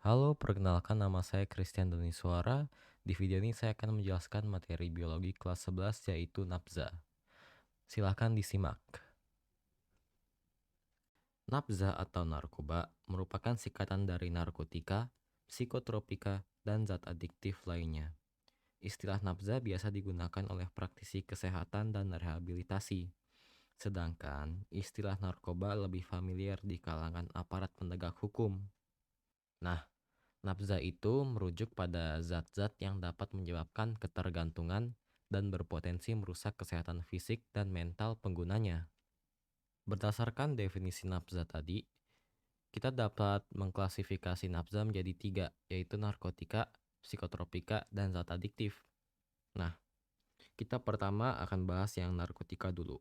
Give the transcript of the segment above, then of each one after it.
Halo, perkenalkan nama saya Christian Doni Suara. Di video ini saya akan menjelaskan materi biologi kelas 11 yaitu nafza. Silahkan disimak. Nafza atau narkoba merupakan singkatan dari narkotika, psikotropika, dan zat adiktif lainnya. Istilah nafza biasa digunakan oleh praktisi kesehatan dan rehabilitasi. Sedangkan istilah narkoba lebih familiar di kalangan aparat penegak hukum. Nah, nafza itu merujuk pada zat-zat yang dapat menyebabkan ketergantungan dan berpotensi merusak kesehatan fisik dan mental penggunanya. Berdasarkan definisi nafza tadi, kita dapat mengklasifikasi nafza menjadi 3, yaitu narkotika, psikotropika, dan zat adiktif. Nah, kita pertama akan bahas yang narkotika dulu.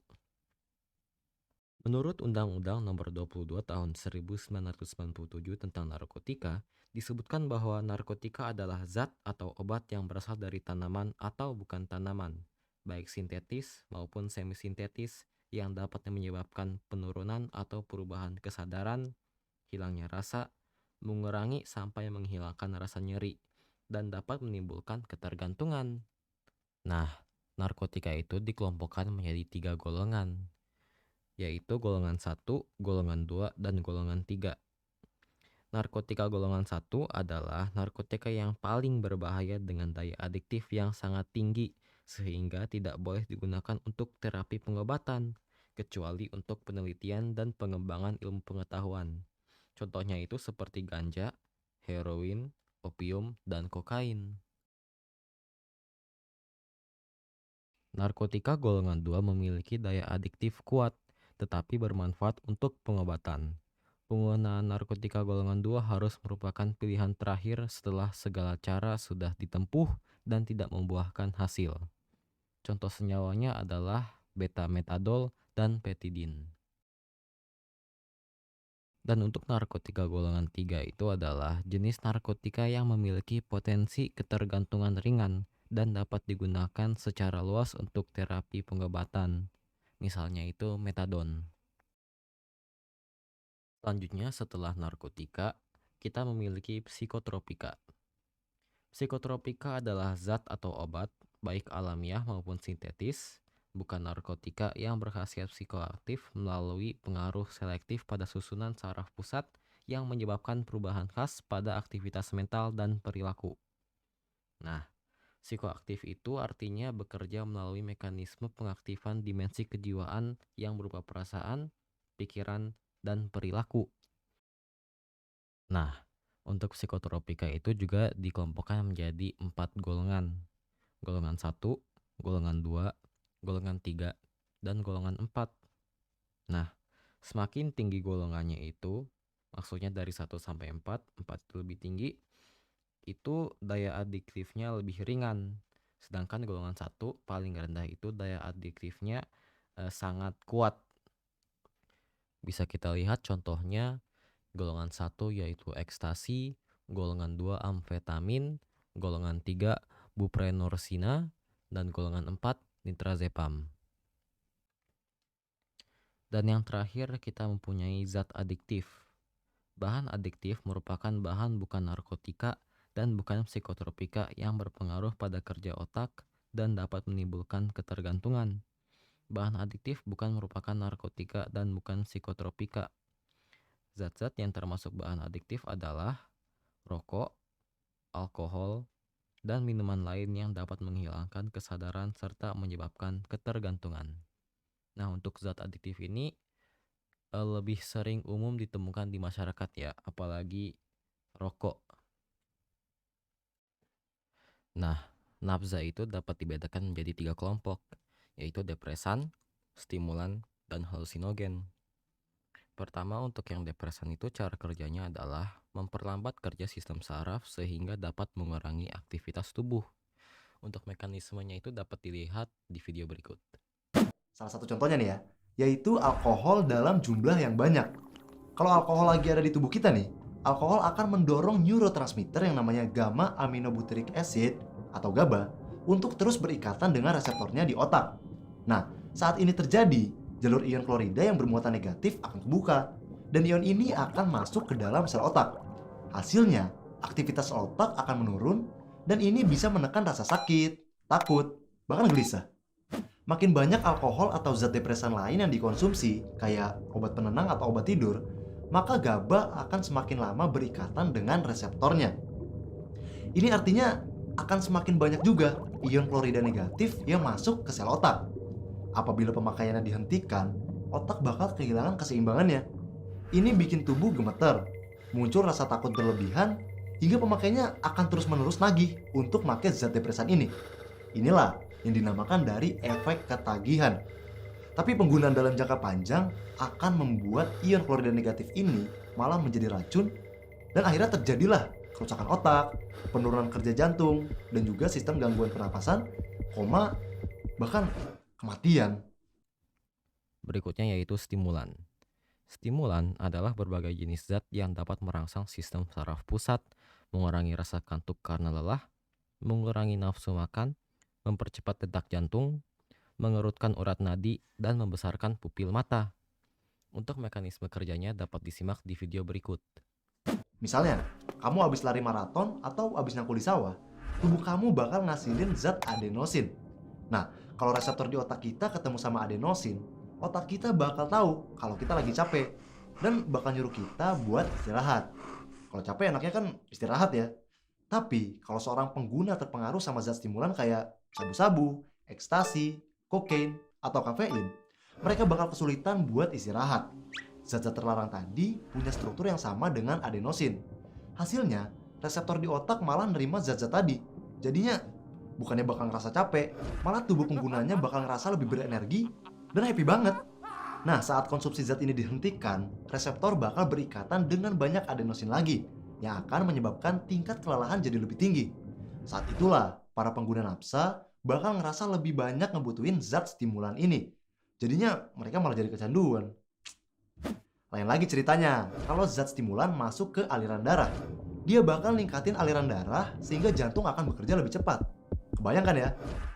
Menurut Undang-Undang Nomor 22 Tahun 1997 tentang narkotika, disebutkan bahwa narkotika adalah zat atau obat yang berasal dari tanaman atau bukan tanaman, baik sintetis maupun semisintetis, yang dapat menyebabkan penurunan atau perubahan kesadaran, hilangnya rasa, mengurangi sampai menghilangkan rasa nyeri, dan dapat menimbulkan ketergantungan. Nah, narkotika itu dikelompokkan menjadi 3 golongan, yaitu golongan 1, golongan 2, dan golongan 3. Narkotika golongan 1 adalah narkotika yang paling berbahaya dengan daya adiktif yang sangat tinggi, sehingga tidak boleh digunakan untuk terapi pengobatan, kecuali untuk penelitian dan pengembangan ilmu pengetahuan. Contohnya itu seperti ganja, heroin, opium, dan kokain. Narkotika golongan 2 memiliki daya adiktif kuat, tetapi bermanfaat untuk pengobatan. Penggunaan narkotika golongan 2 harus merupakan pilihan terakhir setelah segala cara sudah ditempuh dan tidak membuahkan hasil. Contoh senyawanya adalah betametadol dan petidin. Dan untuk narkotika golongan 3 itu adalah jenis narkotika yang memiliki potensi ketergantungan ringan dan dapat digunakan secara luas untuk terapi pengobatan. Misalnya itu metadon. Selanjutnya setelah narkotika, kita memiliki psikotropika. Psikotropika adalah zat atau obat, baik alamiah maupun sintetis, bukan narkotika yang berkhasiat psikoaktif melalui pengaruh selektif pada susunan saraf pusat yang menyebabkan perubahan khas pada aktivitas mental dan perilaku. Nah, psikoaktif itu artinya bekerja melalui mekanisme pengaktifan dimensi kejiwaan yang berupa perasaan, pikiran, dan perilaku. Nah, untuk psikotropika itu juga dikelompokkan menjadi 4 golongan. Golongan 1, golongan 2, golongan 3, dan golongan 4. Nah, semakin tinggi golongannya itu, maksudnya dari 1 sampai 4, 4 itu lebih tinggi, itu daya adiktifnya lebih ringan. Sedangkan golongan 1 paling rendah itu daya adiktifnya sangat kuat. Bisa kita lihat contohnya golongan 1 yaitu ekstasi, golongan 2 amfetamin, golongan 3 buprenorfina, dan golongan 4 nitrazepam. Dan yang terakhir kita mempunyai zat adiktif. Bahan adiktif merupakan bahan bukan narkotika dan bukan psikotropika yang berpengaruh pada kerja otak dan dapat menimbulkan ketergantungan. Bahan adiktif bukan merupakan narkotika dan bukan psikotropika. Zat-zat yang termasuk bahan adiktif adalah rokok, alkohol, dan minuman lain yang dapat menghilangkan kesadaran serta menyebabkan ketergantungan. Nah, untuk zat adiktif ini lebih sering umum ditemukan di masyarakat ya, apalagi rokok. Nah, nafza itu dapat dibedakan menjadi 3 kelompok, yaitu depresan, stimulan, dan halusinogen. Pertama, untuk yang depresan itu cara kerjanya adalah memperlambat kerja sistem saraf sehingga dapat mengurangi aktivitas tubuh. Untuk mekanismenya itu dapat dilihat di video berikut. Salah satu contohnya nih ya, yaitu alkohol dalam jumlah yang banyak. Kalau alkohol lagi ada di tubuh kita nih, alkohol akan mendorong neurotransmitter yang namanya gamma aminobutyric acid atau GABA untuk terus berikatan dengan reseptornya di otak. Nah, saat ini terjadi, jalur ion klorida yang bermuatan negatif akan kebuka dan ion ini akan masuk ke dalam sel otak. Hasilnya, aktivitas otak akan menurun, dan ini bisa menekan rasa sakit, takut, bahkan gelisah. Makin banyak alkohol atau zat depresan lain yang dikonsumsi, kayak obat penenang atau obat tidur, maka GABA akan semakin lama berikatan dengan reseptornya. Ini artinya akan semakin banyak juga ion klorida negatif yang masuk ke sel otak. Apabila pemakaiannya dihentikan, otak bakal kehilangan keseimbangannya. Ini bikin tubuh gemeter, muncul rasa takut berlebihan, hingga pemakainya akan terus-menerus nagih untuk pakai zat depresan ini. Inilah yang dinamakan dari efek ketagihan. Tapi penggunaan dalam jangka panjang akan membuat ion klorida negatif ini malah menjadi racun, dan akhirnya terjadilah kerusakan otak, penurunan kerja jantung, dan juga sistem gangguan pernapasan, koma, bahkan kematian. Berikutnya yaitu stimulan. Stimulan adalah berbagai jenis zat yang dapat merangsang sistem saraf pusat, mengurangi rasa kantuk karena lelah, mengurangi nafsu makan, mempercepat detak jantung, mengerutkan urat nadi, dan membesarkan pupil mata. Untuk mekanisme kerjanya dapat disimak di video berikut. Misalnya, kamu habis lari maraton atau habis nyangkul di sawah, tubuh kamu bakal ngasilin zat adenosin. Nah, kalau reseptor di otak kita ketemu sama adenosin, otak kita bakal tahu kalau kita lagi capek dan bakal nyuruh kita buat istirahat. Kalau capek enaknya kan istirahat ya. Tapi kalau seorang pengguna terpengaruh sama zat stimulan kayak sabu-sabu, ekstasi, kokain, atau kafein, mereka bakal kesulitan buat istirahat. Zat-zat terlarang tadi punya struktur yang sama dengan adenosin. Hasilnya, reseptor di otak malah nerima zat-zat tadi. Jadinya, bukannya bakal ngerasa capek, malah tubuh penggunanya bakal ngerasa lebih berenergi dan happy banget. Nah, saat konsumsi zat ini dihentikan, reseptor bakal berikatan dengan banyak adenosin lagi, yang akan menyebabkan tingkat kelelahan jadi lebih tinggi. Saat itulah, para pengguna nafsa bakal ngerasa lebih banyak ngebutuhin zat stimulan ini. Jadinya, mereka malah jadi kecanduan. Lain lagi ceritanya, kalau zat stimulan masuk ke aliran darah, dia bakal ningkatin aliran darah sehingga jantung akan bekerja lebih cepat. Kebayangkan ya,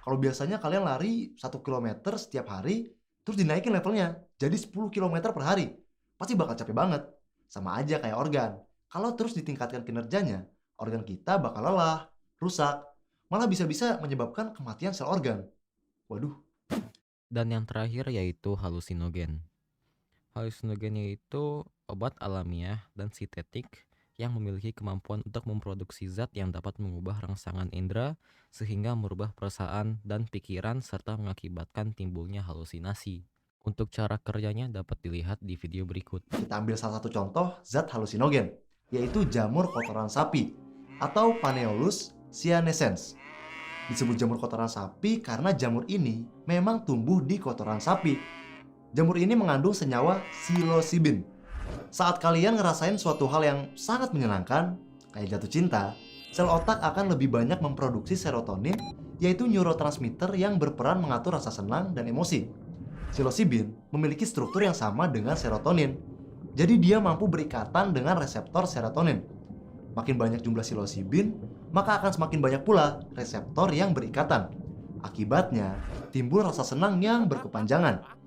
kalau biasanya kalian lari 1 kilometer setiap hari, terus dinaikin levelnya jadi 10 kilometer per hari. Pasti bakal capek banget. Sama aja kayak organ. Kalau terus ditingkatkan kinerjanya, organ kita bakal lelah, rusak, malah bisa-bisa menyebabkan kematian sel organ. Waduh. Dan yang terakhir yaitu halusinogen. Halusinogen yaitu obat alamiah dan sintetik yang memiliki kemampuan untuk memproduksi zat yang dapat mengubah rangsangan indera sehingga merubah perasaan dan pikiran serta mengakibatkan timbulnya halusinasi. Untuk cara kerjanya dapat dilihat di video berikut. Kita ambil salah satu contoh zat halusinogen, yaitu jamur kotoran sapi atau Paneolus cyanescens. Disebut jamur kotoran sapi karena jamur ini memang tumbuh di kotoran sapi. Jamur ini mengandung senyawa psilocybin. Saat kalian ngerasain suatu hal yang sangat menyenangkan, kayak jatuh cinta, sel otak akan lebih banyak memproduksi serotonin, yaitu neurotransmitter yang berperan mengatur rasa senang dan emosi. Psilocybin memiliki struktur yang sama dengan serotonin, jadi dia mampu berikatan dengan reseptor serotonin. Makin banyak jumlah psilocybin, maka akan semakin banyak pula reseptor yang berikatan. Akibatnya, timbul rasa senang yang berkepanjangan.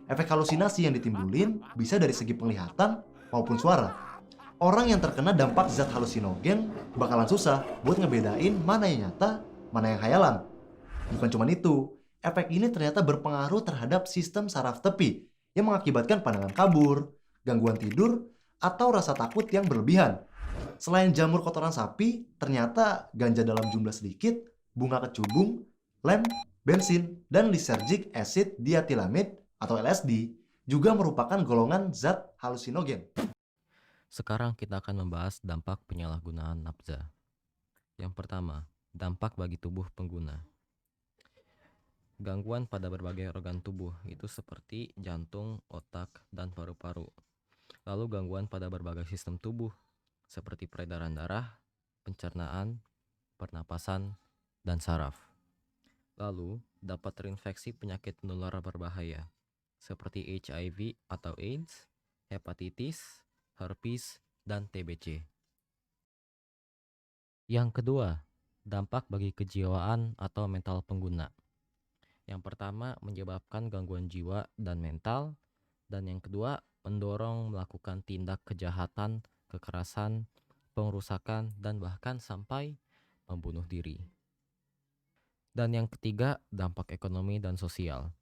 Efek halusinasi yang ditimbulin bisa dari segi penglihatan maupun suara. Orang yang terkena dampak zat halusinogen bakalan susah buat ngebedain mana yang nyata, mana yang khayalan. Bukan cuma itu, efek ini ternyata berpengaruh terhadap sistem saraf tepi yang mengakibatkan pandangan kabur, gangguan tidur, atau rasa takut yang berlebihan. Selain jamur kotoran sapi, ternyata ganja dalam jumlah sedikit, bunga kecubung, lem, bensin, dan lysergic acid diethylamide atau LSD juga merupakan golongan zat halusinogen. Sekarang kita akan membahas dampak penyalahgunaan nafza. Yang pertama, dampak bagi tubuh pengguna. Gangguan pada berbagai organ tubuh itu seperti jantung, otak, dan paru-paru. Lalu gangguan pada berbagai sistem tubuh seperti peredaran darah, pencernaan, pernapasan, dan saraf. Lalu dapat terinfeksi penyakit menular berbahaya seperti HIV atau AIDS, hepatitis, herpes, dan TBC. Yang kedua, dampak bagi kejiwaan atau mental pengguna. Yang pertama, menyebabkan gangguan jiwa dan mental, dan yang kedua, mendorong melakukan tindak kejahatan, kekerasan, pengerusakan, dan bahkan sampai membunuh diri. Dan yang ketiga, dampak ekonomi dan sosial.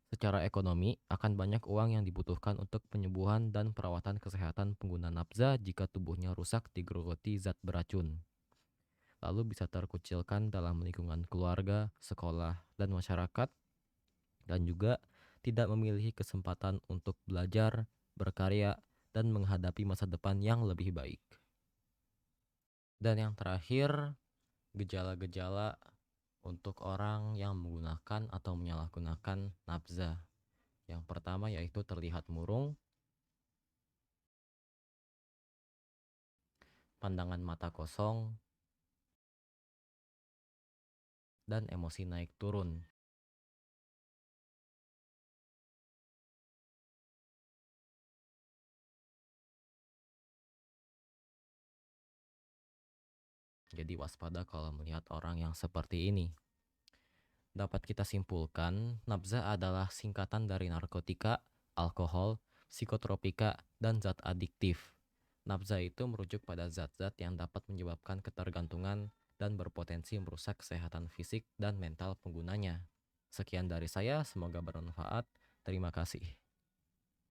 Secara ekonomi, akan banyak uang yang dibutuhkan untuk penyembuhan dan perawatan kesehatan pengguna nafza jika tubuhnya rusak digerogoti zat beracun. Lalu bisa terkucilkan dalam lingkungan keluarga, sekolah, dan masyarakat, dan juga tidak memiliki kesempatan untuk belajar, berkarya, dan menghadapi masa depan yang lebih baik. Dan yang terakhir, gejala-gejala untuk orang yang menggunakan atau menyalahgunakan nafza. Yang pertama yaitu terlihat murung, pandangan mata kosong, dan emosi naik turun. Jadi waspada kalau melihat orang yang seperti ini. Dapat kita simpulkan, nafza adalah singkatan dari narkotika, alkohol, psikotropika, dan zat adiktif. Nafza itu merujuk pada zat-zat yang dapat menyebabkan ketergantungan dan berpotensi merusak kesehatan fisik dan mental penggunanya. Sekian dari saya, semoga bermanfaat. Terima kasih.